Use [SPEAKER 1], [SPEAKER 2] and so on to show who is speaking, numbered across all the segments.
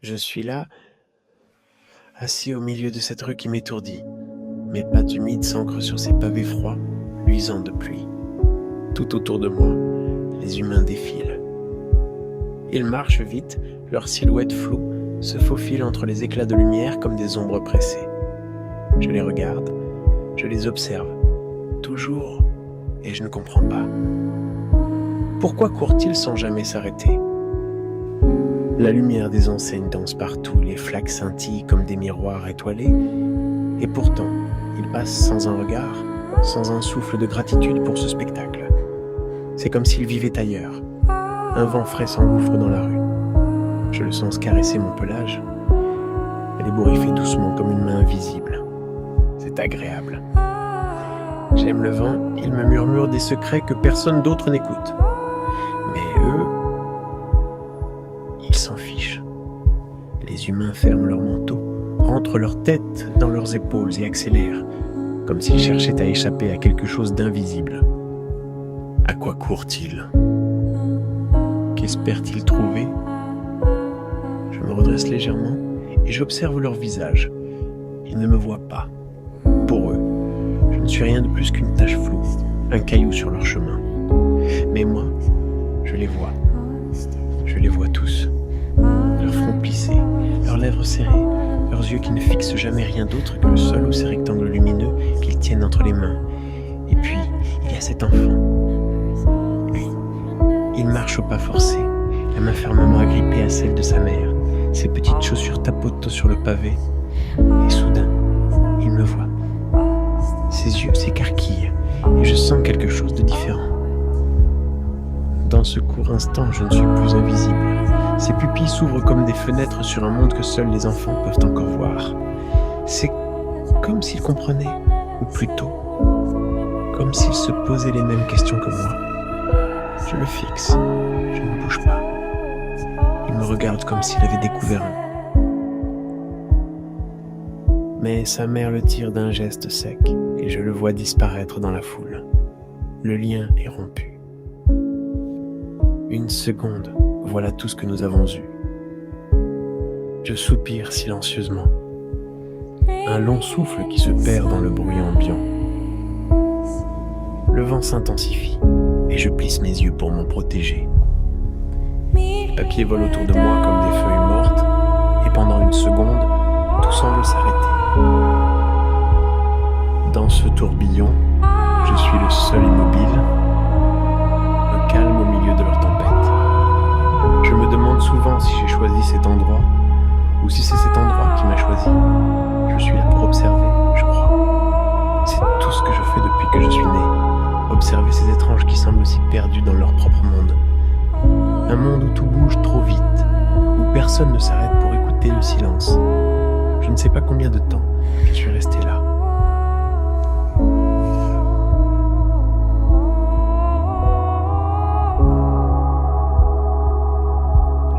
[SPEAKER 1] Je suis là, assis au milieu de cette rue qui m'étourdit. Mes pattes humides s'ancrent sur ces pavés froids, luisants de pluie. Tout autour de moi, les humains défilent. Ils marchent vite, leurs silhouettes floues se faufilent entre les éclats de lumière comme des ombres pressées. Je les regarde, je les observe, toujours, et je ne comprends pas. Pourquoi courent-ils sans jamais s'arrêter ? La lumière des enseignes danse partout, les flaques scintillent comme des miroirs étoilés, et pourtant, ils passent sans un regard, sans un souffle de gratitude pour ce spectacle. C'est comme s'ils vivaient ailleurs. Un vent frais s'engouffre dans la rue. Je le sens caresser mon pelage. Elle ébouriffe doucement comme une main invisible. C'est agréable. J'aime le vent, il me murmure des secrets que personne d'autre n'écoute. Mais eux, ils s'en fichent. Les humains ferment leurs manteaux, rentrent leur tête dans leurs épaules et accélèrent, comme s'ils cherchaient à échapper à quelque chose d'invisible. À quoi courent-ils ? Qu'espèrent-ils trouver ? Je me redresse légèrement et j'observe leur visage. Ils ne me voient pas. Pour eux, je ne suis rien de plus qu'une tache floue, un caillou sur leur chemin. Mais moi, je les vois. Je les vois tous. Leur front plissé, leurs lèvres serrées, leurs yeux qui ne fixent jamais rien d'autre que le sol ou ces rectangles lumineux qu'ils tiennent entre les mains. Et puis, il y a cet enfant. Lui, il marche au pas forcé, la main fermement agrippée à celle de sa mère. Ses petites chaussures tapotent sur le pavé. Et soudain, il me voit. Ses yeux s'écarquillent et je sens quelque chose de différent. Dans ce court instant, je ne suis plus invisible. Ses pupilles s'ouvrent comme des fenêtres sur un monde que seuls les enfants peuvent encore voir. C'est comme s'il comprenait, ou plutôt, comme s'il se posait les mêmes questions que moi. Je le fixe, je ne bouge pas. Il me regarde comme s'il avait découvert un. Mais sa mère le tire d'un geste sec, et je le vois disparaître dans la foule. Le lien est rompu. Une seconde, voilà tout ce que nous avons eu. Je soupire silencieusement. Un long souffle qui se perd dans le bruit ambiant. Le vent s'intensifie et je plisse mes yeux pour m'en protéger. Les papiers volent autour de moi comme des feuilles mortes et pendant une seconde, tout semble s'arrêter. Dans ce tourbillon, je suis le seul immobile, le calme au milieu de leur tempête. Je me demande souvent si j'ai choisi cet endroit ou si c'est cet endroit qui m'a choisi. Je suis là pour observer, je crois. C'est tout ce que je fais depuis que je suis né. Observer ces étranges qui semblent aussi perdus dans leur propre monde. Un monde où tout bouge trop vite, où personne ne s'arrête pour écouter le silence. Je ne sais pas combien de temps je suis resté là.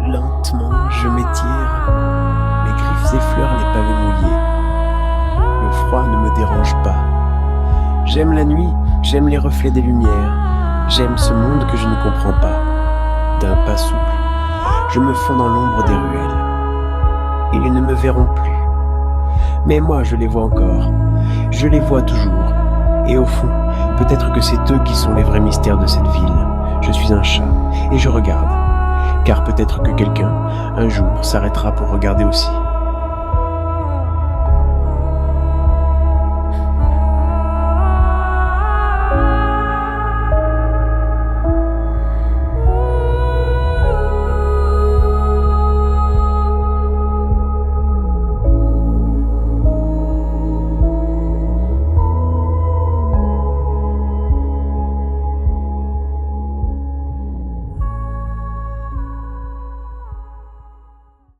[SPEAKER 1] Lentement, je m'étire. Mes griffes effleurent les pavés mouillés. Le froid ne me dérange pas. J'aime la nuit, j'aime les reflets des lumières. J'aime ce monde que je ne comprends pas. D'un pas souple, je me fonds dans l'ombre des ruelles. Ils ne me verront plus. Mais moi, je les vois encore. Je les vois toujours. Et au fond, peut-être que c'est eux qui sont les vrais mystères de cette ville. Je suis un chat et je regarde. Car peut-être que quelqu'un, un jour, s'arrêtera pour regarder aussi.